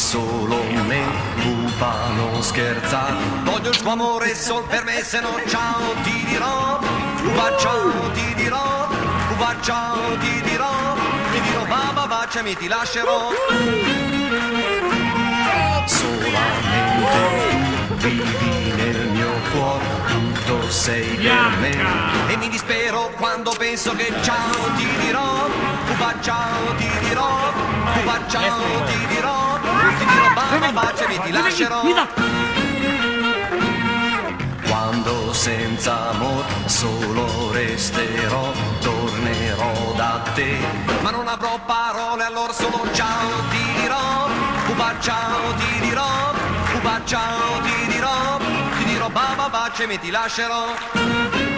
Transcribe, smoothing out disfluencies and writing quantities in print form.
solo me, pupa non scherza. Voglio il tuo amore sol per me, se no ciao ti dirò. Pupa ciao ti dirò, pupa ciao ti dirò baba baciami ti lascerò. Solamente tu vivi nel mio cuore, tutto sei per me. E mi dispero quando penso che ciao ti dirò, pupa ciao ti dirò, pupa ciao ti dirò baba baciami ti lascerò. Quando senza amor solo resterò, tornerò da te, ma non avrò parole, allora solo ciao ti dirò, pupa ciao ti dirò, pupa ciao ti dirò baba baciami ti lascerò.